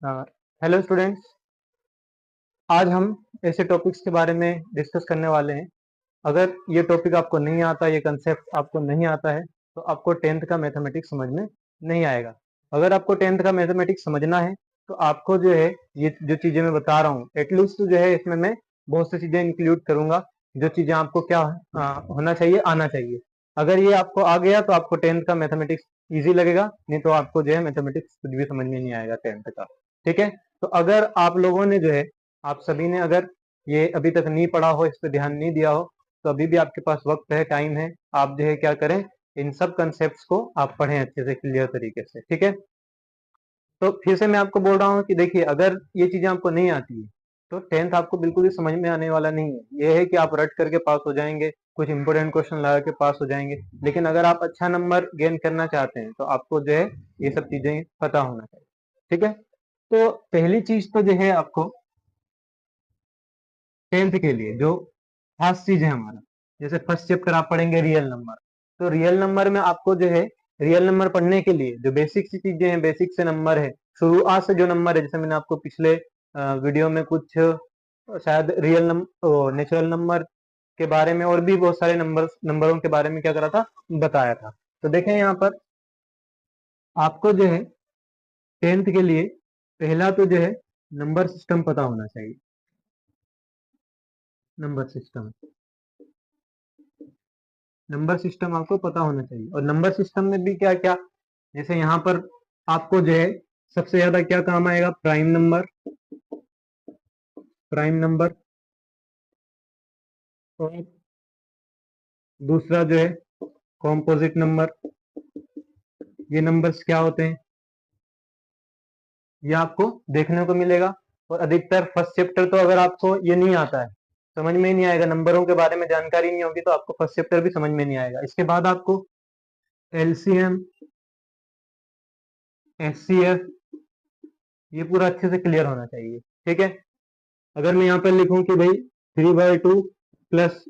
Hello students. आज हम ऐसे टॉपिक्स के बारे में डिस्कस करने वाले हैं। अगर ये टॉपिक आपको नहीं आता, ये कंसेप्ट आपको नहीं आता है, तो आपको टेंथ का मैथमेटिक्स समझ में नहीं आएगा। अगर आपको टेंथ का मैथमेटिक्स समझना है तो आपको जो है ये जो चीज़ें मैं बता रहा हूँ, एटलीस्ट जो है इसमें मैं बहुत सी चीज़ें इंक्लूड करूंगा जो चीज़ें आपको क्या होना चाहिए, आना चाहिए। अगर ये आपको आ गया तो आपको टेंथ का मैथमेटिक्स ईजी लगेगा, नहीं तो आपको जो है मैथमेटिक्स कुछ भी समझ में नहीं आएगा टेंथ का। ठीक है, तो अगर आप लोगों ने जो है, आप सभी ने अगर ये अभी तक नहीं पढ़ा हो, इस पर ध्यान नहीं दिया हो, तो अभी भी आपके पास वक्त है, टाइम है। आप जो है क्या करें, इन सब कंसेप्ट को आप पढ़ें अच्छे से, क्लियर तरीके से। ठीक है, तो फिर से मैं आपको बोल रहा हूँ कि देखिए, अगर ये चीजें आपको नहीं आती है तो टेंथ आपको बिल्कुल भी समझ में आने वाला नहीं है। ये है कि आप रट करके पास हो जाएंगे, कुछ इंपोर्टेंट क्वेश्चन लगा के पास हो जाएंगे, लेकिन अगर आप अच्छा नंबर गेन करना चाहते हैं तो आपको जो है ये सब चीजें पता होना चाहिए। ठीक है, तो पहली चीज तो जो है आपको टेंथ के लिए जो खास चीज है हमारा, जैसे फर्स्ट चैप्टर आप पढ़ेंगे रियल नंबर। तो रियल नंबर में आपको जो है रियल नंबर पढ़ने के लिए जो बेसिक सी चीजें हैं, बेसिक से नंबर है, शुरुआत से जो नंबर है, जैसे मैंने आपको पिछले वीडियो में कुछ शायद रियल नंबर, नेचुरल नंबर के बारे में और भी बहुत सारे नंबरों के बारे में क्या करा था, बताया था। तो देखें यहाँ पर आपको जो है टेंथ के लिए पहला तो जो है नंबर सिस्टम पता होना चाहिए। नंबर सिस्टम, नंबर सिस्टम आपको पता होना चाहिए। और नंबर सिस्टम में भी क्या क्या, जैसे यहाँ पर आपको जो है सबसे ज्यादा क्या काम आएगा, प्राइम नंबर, प्राइम नंबर। और दूसरा जो है कॉम्पोजिट नंबर। ये नंबर्स क्या होते हैं, ये आपको देखने को मिलेगा। और अधिकतर फर्स्ट चैप्टर तो अगर आपको ये नहीं आता है, समझ में ही नहीं आएगा, नंबरों के बारे में जानकारी नहीं होगी, तो आपको फर्स्ट चैप्टर भी समझ में नहीं आएगा। इसके बाद आपको एलसीएम, एचसीएफ, ये पूरा अच्छे से क्लियर होना चाहिए। ठीक है, अगर मैं यहाँ पर लिखूं कि भाई 3/2 प्लस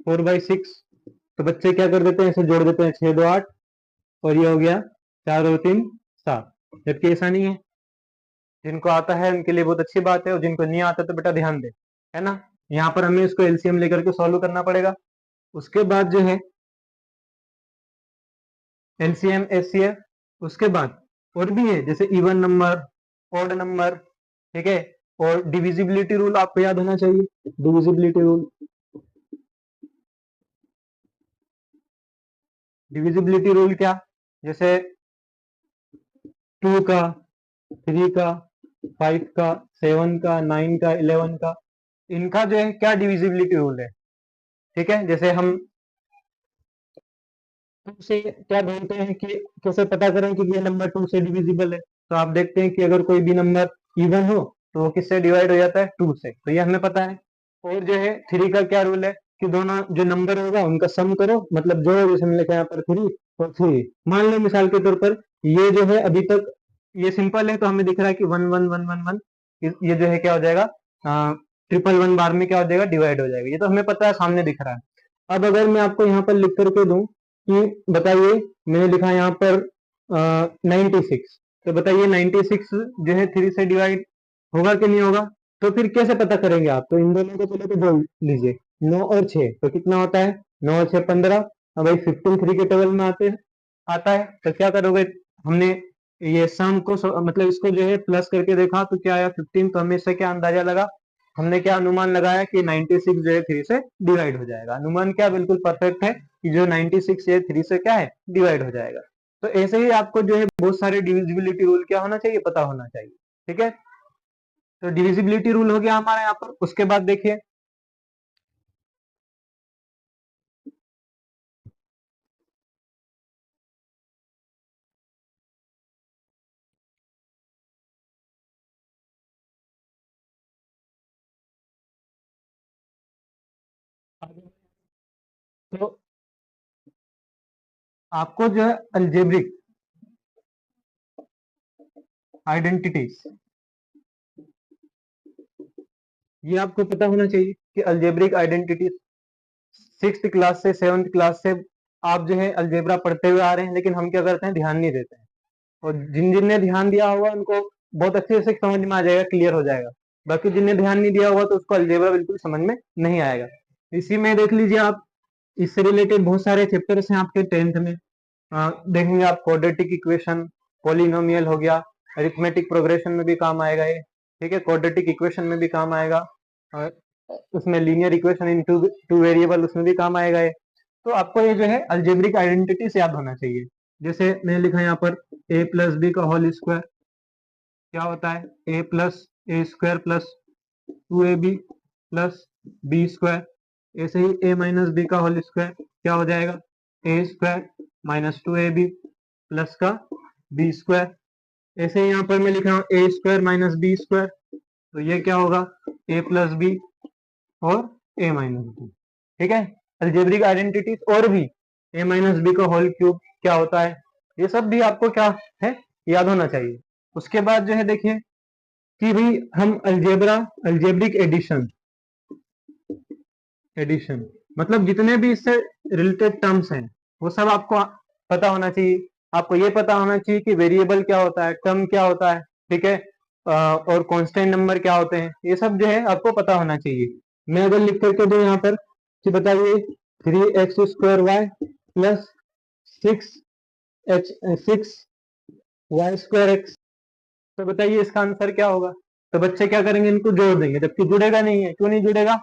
4/6, तो बच्चे क्या कर देते हैं, इसे जोड़ देते हैं, 6 2 8, और ये हो गया 4 2 3 7। जबकि ऐसा नहीं है, जिनको आता है उनके लिए बहुत अच्छी बात है, और जिनको नहीं आता तो बेटा ध्यान दे, है ना। यहाँ पर हमें इसको एलसीएम लेकर के सॉल्व करना पड़ेगा। उसके बाद जो है एलसीएम, एचसीएफ, उसके बाद और भी है, जैसे इवन नंबर, ऑड नंबर। ठीक है, और डिविजिबिलिटी रूल आपको याद होना चाहिए। डिविजिबिलिटी रूल, डिविजिबिलिटी रूल क्या, जैसे 2 का, 3 का, 5 का, 7 का, 9 का, 11 का, इनका जो है क्या डिविजिबिलिटी रूल है। ठीक है, जैसे हम टू से क्या ढूंढते हैं कि कैसे पता करें कि ये नंबर 2 से डिविजिबल है, तो आप देखते हैं कि अगर कोई भी नंबर इवन हो तो वो किससे डिवाइड हो जाता है, 2 से, तो ये हमें पता है। और जो है 3 का क्या रूल है कि दोनों जो नंबर होगा उनका सम करो, मतलब जो, जैसे हमने लिखा है यहाँ पर 3 और 3, मान लो मिसाल के तौर पर ये जो है अभी तक ये सिंपल है, तो हमें दिख रहा है कि 1 1 1 1 1, ये जो है क्या हो जाएगा, 1 1 1 बार में क्या हो जाएगा, डिवाइड हो जाएगा। ये तो हमें पता है, सामने दिख रहा है। अब अगर मैं आपको यहाँ पर लिख करके दूं कि बताइए, मैंने लिखा यहाँ पर 96, तो बताइए 96 जो है 3 से डिवाइड होगा कि नहीं होगा। तो फिर कैसे पता करेंगे आप, तो इन दोनों को पहले तो जोड़ लीजिए, 9 और 6, तो कितना होता है, 9 और 6 15। अब भाई 15 3 के टेबल में आता है, तो क्या करोगे, हमने ये सम को मतलब इसको जो है प्लस करके देखा तो क्या आया 15, तो हमें इससे क्या अंदाजा लगा, हमने क्या अनुमान लगाया कि 96 जो है 3 से डिवाइड हो जाएगा। अनुमान क्या बिल्कुल परफेक्ट है कि जो 96 है 3 से क्या है, डिवाइड हो जाएगा। तो ऐसे ही आपको जो है बहुत सारे डिविजिबिलिटी रूल क्या होना चाहिए, पता होना चाहिए। ठीक है, तो डिविजिबिलिटी रूल हो गया हमारा यहाँ पर। उसके बाद देखिए तो आपको जो है अल्जेब्रिक आइडेंटिटीज, ये आपको पता होना चाहिए कि अल्जेब्रिक आइडेंटिटीज 6th क्लास से 7th क्लास से आप जो है अलजेब्रा पढ़ते हुए आ रहे हैं, लेकिन हम क्या करते हैं, ध्यान नहीं देते हैं। और जिन जिन ने ध्यान दिया होगा उनको बहुत अच्छे से समझ में आ जाएगा, क्लियर हो जाएगा। बाकी जिन्हें ध्यान नहीं दिया होगा तो उसको अलजेब्रा बिल्कुल समझ में नहीं आएगा। इसी में देख लीजिए आप, इससे रिलेटेड बहुत सारे चैप्टर्स हैं आपके 10th में। देखेंगे आप क्वाड्रेटिक इक्वेशन, पॉलिनोमियल हो गया, अरिथमेटिक प्रोग्रेशन में भी काम आएगा ये, ठीक है, क्वाड्रेटिक इक्वेशन में भी काम आएगा, और उसमें linear equation in two variable उसमें भी काम आएगा ये। तो आपको ये जो है अलजेब्रिक आइडेंटिटी से याद होना चाहिए। जैसे मैंने लिखा यहाँ पर a प्लस बी का होल स्क्वायर क्या होता है, a plus a square plus 2ab plus b square. ऐसे ही a माइनस बी का होल स्क्वायर क्या हो जाएगा, a square minus 2ab plus का बी स्क्वायर। ऐसे ही यहाँ पर मैं लिख रहा हूँ a square minus b square, तो ये क्या होगा, a प्लस बी और a माइनस बी, ठीक है। अलजेब्रिक आइडेंटिटीज और भी, a माइनस बी का होल क्यूब क्या होता है, ये सब भी आपको क्या है, याद होना चाहिए। उसके बाद जो है देखिए कि भाई हम अल्जेब्रिक एडिशन, मतलब जितने भी इससे रिलेटेड टर्म्स हैं वो सब आपको पता होना चाहिए। आपको ये पता होना चाहिए कि वेरिएबल क्या होता है, टर्म क्या होता है, ठीक है, और कांस्टेंट नंबर क्या होते हैं, ये सब जो है आपको पता होना चाहिए। मैं अगर लिख करके दूं यहाँ पर कि बताइए 3x² प्लस 6y²x, तो बताइए इसका आंसर क्या होगा। तो बच्चे क्या करेंगे, इनको जोड़ देंगे, जबकि जुड़ेगा नहीं है। क्यों नहीं जुड़ेगा,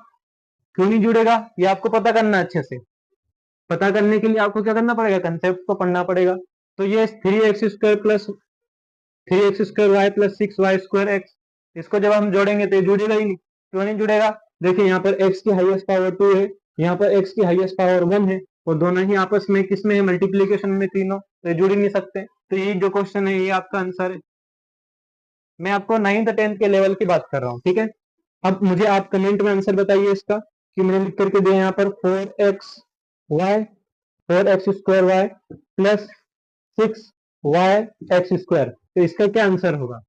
क्यों नहीं जुड़ेगा, ये आपको पता करना है अच्छे से। पता करने के लिए आपको क्या करना पड़ेगा, कंसेप्ट को पढ़ना पड़ेगा। तो ये 3x² plus 3x² plus 6y²x, इसको जब हम जोड़ेंगे तो ये जुड़ेगा ही नहीं। क्यों नहीं जुड़ेगा, देखिए यहाँ पर x की हाईएस्ट पावर 2 है, यहाँ पर x की हाईएस्ट पावर 1 है, और दोनों ही आपस में किसमें है, मल्टीप्लीकेशन में तीनों, तो ये जुड़ ही नहीं सकते। तो ये जो क्वेश्चन है ये आपका आंसर है। मैं आपको 9th 10th के लेवल की बात कर रहा हूँ, ठीक है। अब मुझे आप कमेंट में आंसर बताइए इसका, कि मैंने लिख करके दिया यहाँ पर 4x² y प्लस 6y(x²), तो इसका क्या आंसर होगा।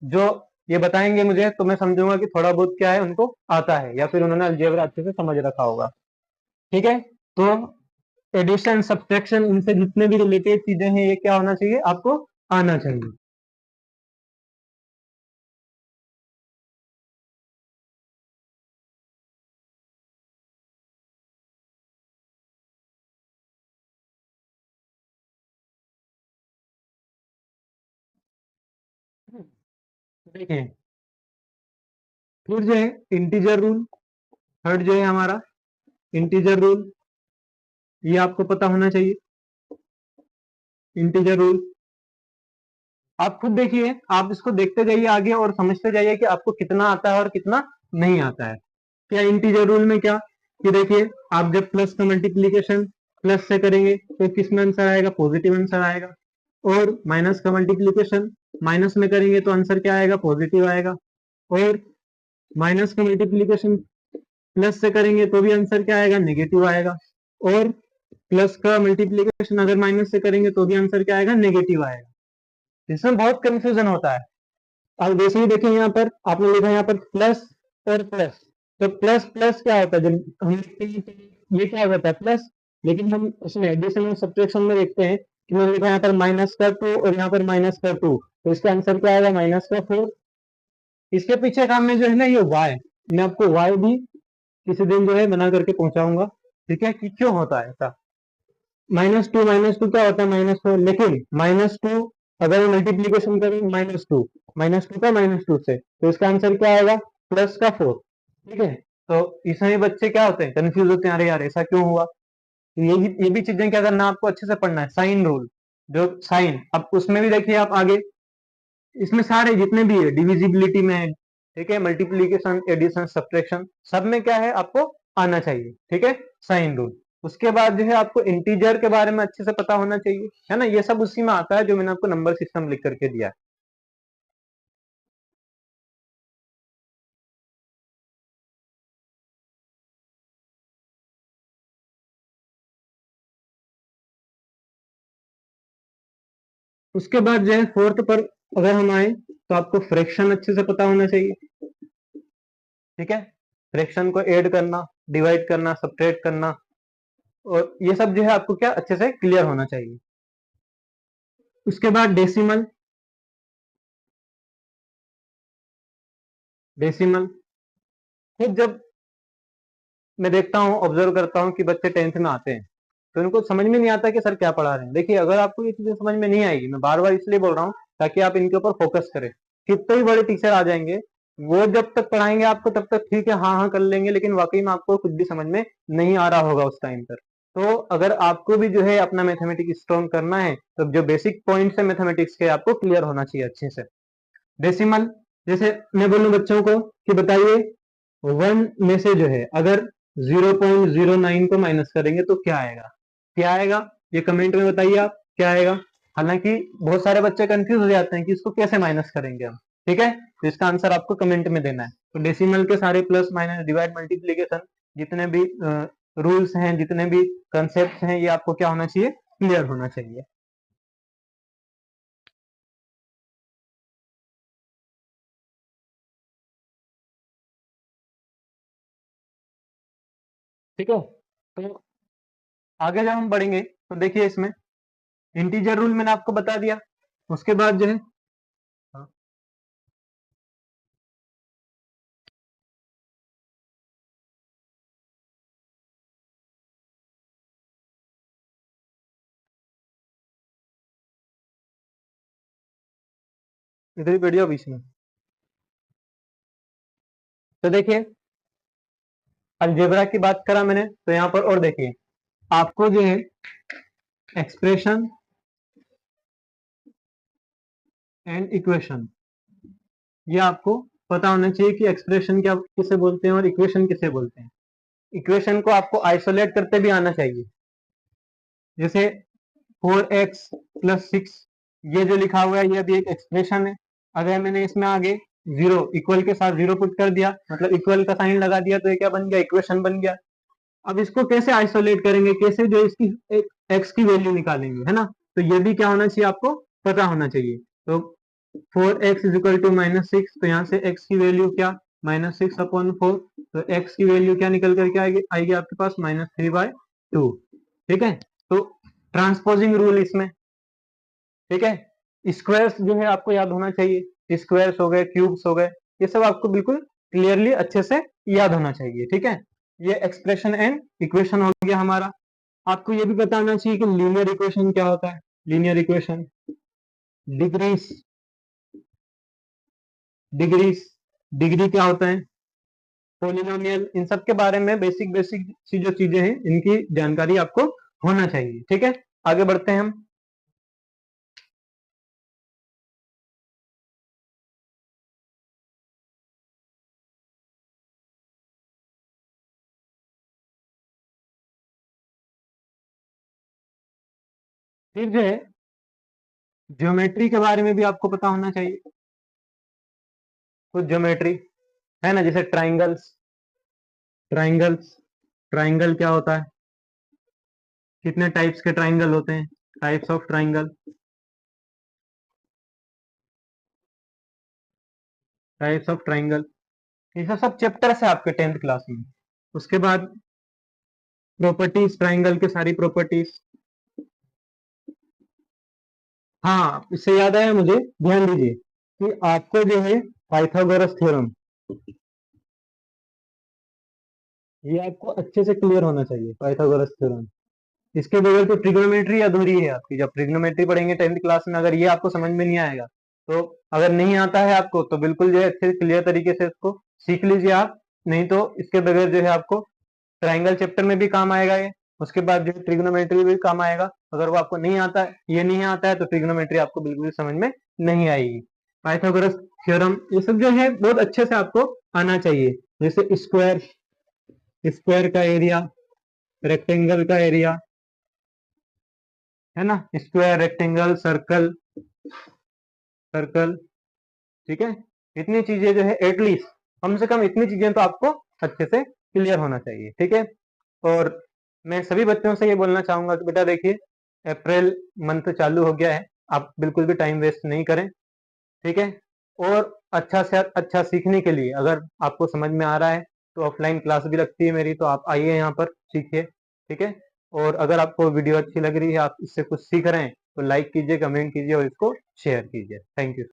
जो ये बताएंगे मुझे तो मैं समझूंगा कि थोड़ा बहुत क्या है उनको आता है, या फिर उन्होंने अलजेब्रा अच्छे से समझ रखा होगा, ठीक है। तो एडिशन, सब्ट्रैक्शन, इनसे जितने भी रिलेटेड चीजें हैं ये क्या होना चाहिए, आपको आना चाहिए। देखिए फिर जो है इंटीजर रूल, थर्ड जो है हमारा इंटीजर रूल, ये आपको पता होना चाहिए। इंटीजर रूल आप खुद देखिए, आप इसको देखते जाइए आगे और समझते जाइए कि आपको कितना आता है और कितना नहीं आता है। क्या इंटीजर रूल में क्या, कि देखिए आप जब प्लस का मल्टीप्लीकेशन प्लस से करेंगे तो किस में आंसर आएगा, पॉजिटिव आंसर आएगा। और माइनस का मल्टीप्लीकेशन माइनस में करेंगे तो आंसर क्या आएगा, पॉजिटिव आएगा। और माइनस का मल्टीप्लीकेशन प्लस से करेंगे तो भी आंसर क्या आएगा, नेगेटिव आएगा। और प्लस का मल्टीप्लीकेशन अगर माइनस से करेंगे तो भी आंसर क्या आएगा, नेगेटिव आएगा। इसमें बहुत कंफ्यूजन होता है। अब वैसे ही देखिए यहाँ पर आपने लिखा है यहाँ पर प्लस और प्लस, तो प्लस प्लस क्या होता है, जब हम लिखते हैं तो ये क्या होता है प्लस, लेकिन हम उसमें एडिशन और सब्ट्रैक्शन में देखते हैं कि मैंने लिखा है यहाँ पर -2 और यहाँ पर -2, तो इसका आंसर क्या आएगा, -4। इसके पीछे काम में जो है ना ये वाई, मैं आपको वाई भी किसी दिन जो है बना करके पहुंचाऊंगा, ठीक है, कि क्यों होता है ऐसा। -2 क्या होता है, -4, लेकिन -2 अगर मल्टीप्लीकेशन करें -2 का -2 से, तो इसका आंसर क्या आएगा, +4, ठीक है। तो इसमें बच्चे क्या होते हैं, कंफ्यूज होते हैं, अरे यार ऐसा क्यों हुआ। तो ये भी चीजें क्या करना, आपको अच्छे से पढ़ना है। साइन रूल, जो साइन, अब उसमें भी देखिए आप आगे, इसमें सारे जितने भी है डिविजिबिलिटी में, ठीक है, मल्टीप्लीकेशन, एडिशन, सब्ट्रैक्शन, सब में क्या है आपको आना चाहिए, ठीक है, साइन रूल। उसके बाद जो है आपको इंटीजर के बारे में अच्छे से पता होना चाहिए, है ना, ये सब उसी में आता है जो मैंने आपको नंबर सिस्टम लिख करके दिया है। उसके बाद जो है फोर्थ पर अगर हम आए तो आपको फ्रैक्शन अच्छे से पता होना चाहिए, ठीक है, फ्रैक्शन को ऐड करना, डिवाइड करना, सब्ट्रैक्ट करना, और ये सब जो है आपको क्या अच्छे से क्लियर होना चाहिए। उसके बाद डेसिमल, डेसिमल। फिर जब मैं देखता हूँ, ऑब्जर्व करता हूँ कि बच्चे 10th में आते हैं तो उनको समझ में नहीं आता कि सर क्या पढ़ा रहे हैं। देखिए, अगर आपको ये चीजें समझ में नहीं आएगी, मैं बार बार इसलिए बोल रहा हूँ ताकि आप इनके ऊपर फोकस करें। कितने ही बड़े टीचर आ जाएंगे, वो जब तक पढ़ाएंगे आपको तब तक ठीक है, हाँ हाँ कर लेंगे, लेकिन वाकई में आपको कुछ भी समझ में नहीं आ रहा होगा उस टाइम पर। तो अगर आपको भी जो है अपना मैथमेटिक्स स्ट्रॉन्ग करना है तो जो बेसिक पॉइंट्स है मैथमेटिक्स के आपको क्लियर होना चाहिए अच्छे से। डेसिमल, जैसे मैं बोलूं बच्चों को कि बताइए 1 में से जो है अगर 0.09 को माइनस करेंगे तो क्या आएगा, क्या आएगा, ये कमेंट में बताइए आप क्या आएगा। हालांकि बहुत सारे बच्चे कंफ्यूज हो जाते हैं कि इसको कैसे माइनस करेंगे हम, ठीक है, तो इसका आंसर आपको कमेंट में देना है। तो डेसिमल के सारे प्लस माइनस डिवाइड मल्टीप्लीकेशन जितने भी रूल्स हैं, जितने भी कंसेप्ट हैं, ये आपको क्या होना चाहिए, क्लियर होना चाहिए। ठीक है, तो आगे जब हम बढ़ेंगे तो देखिए इसमें इंटीजर रूल मैंने आपको बता दिया। उसके बाद जो है, हाँ, इधर ही बैठ जाओ बीच में। तो देखिए, अलजेब्रा की बात करा मैंने, तो यहाँ पर और देखिए आपको जो है एक्सप्रेशन एंड इक्वेशन, ये आपको पता होना चाहिए कि एक्सप्रेशन क्या किसे बोलते हैं और इक्वेशन किसे बोलते हैं। इक्वेशन को आपको आइसोलेट करते भी आना चाहिए। जैसे 4x+6, ये जो लिखा हुआ है ये भी एक एक्सप्रेशन है। अगर मैंने इसमें आगे जीरो, इक्वल के साथ जीरो पुट कर दिया, मतलब इक्वल का साइन लगा दिया, तो ये क्या बन गया, इक्वेशन बन गया। अब इसको कैसे आइसोलेट करेंगे, कैसे जो इसकी एक्स की वैल्यू निकालेंगे, है ना, तो ये भी क्या होना चाहिए, आपको पता होना चाहिए। तो 4x = -6, तो यहाँ से x की वैल्यू क्या, -6/4, तो x की वैल्यू क्या निकल करके आएगी, आएगी आपके पास -3/2। ठीक है, तो ट्रांसपोजिंग रूल इसमें, ठीक है। स्क्वायर्स जो है आपको याद होना चाहिए, स्क्वायर्स हो गए, क्यूब्स हो गए, ये सब आपको बिल्कुल क्लियरली अच्छे से याद होना चाहिए। ठीक है, ये एक्सप्रेशन एंड इक्वेशन हो गया हमारा। आपको ये भी पता होना चाहिए कि लीनियर इक्वेशन क्या होता है। Linear equation, degrees, degrees, degree क्या होता है, पोलिनोमियल, इन सब के बारे में बेसिक बेसिक सी जो चीजें हैं इनकी जानकारी आपको होना चाहिए। ठीक है, आगे बढ़ते हैं हम। फिर जो है ज्योमेट्री के बारे में भी आपको पता होना चाहिए। कुछ ज्योमेट्री है ना, जैसे ट्राइंगल्स, ट्राइंगल्स, ट्राइंगल क्या होता है, कितने टाइप्स के ट्राइंगल होते हैं, types of triangle, types of triangle, ये सब चैप्टर्स है आपके 10th क्लास में। उसके बाद प्रॉपर्टीज, ट्राइंगल के सारी प्रॉपर्टीज। हाँ, इससे याद आया मुझे, ध्यान दीजिए कि आपको जो है पाइथागोरस थ्योरम, ये आपको अच्छे से क्लियर होना चाहिए, पाइथागोरस थ्योरम। इसके बगैर तो ट्रिग्नोमेट्री अधूरी है आपकी। जब ट्रिग्नोमेट्री पढ़ेंगे 10th क्लास में, अगर ये आपको समझ में नहीं आएगा, तो अगर नहीं आता है आपको तो बिल्कुल जो है अच्छे क्लियर तरीके से इसको सीख लीजिए आप। नहीं तो इसके बगैर जो है आपको ट्राइंगल चैप्टर में भी काम आएगा ये, उसके बाद जो है ट्रिग्नोमेट्री भी काम आएगा। अगर वो आपको नहीं आता है, ये नहीं आता है, तो ट्रिग्नोमेट्री आपको बिल्कुल भी समझ में नहीं आएगी। पाइथागोरस थ्योरम ये सब जो है बहुत अच्छे से आपको आना चाहिए। जैसे स्क्वायर, स्क्वायर का एरिया, रेक्टेंगल का एरिया, है ना, स्क्वायर, रेक्टेंगल, सर्कल, सर्कल, ठीक है। इतनी चीजें जो है एटलीस्ट, कम से कम इतनी चीजें तो आपको अच्छे से क्लियर होना चाहिए। ठीक है, और मैं सभी बच्चों से ये बोलना चाहूंगा कि बेटा देखिए, अप्रैल मंथ चालू हो गया है, आप बिल्कुल भी टाइम वेस्ट नहीं करें। ठीक है, और अच्छा से अच्छा सीखने के लिए अगर आपको समझ में आ रहा है तो ऑफलाइन क्लास भी लगती है मेरी, तो आप आइए यहाँ पर सीखिए। ठीक है, और अगर आपको वीडियो अच्छी लग रही है, आप इससे कुछ सीख रहे हैं, तो लाइक कीजिए, कमेंट कीजिए और इसको शेयर कीजिए। Thank you.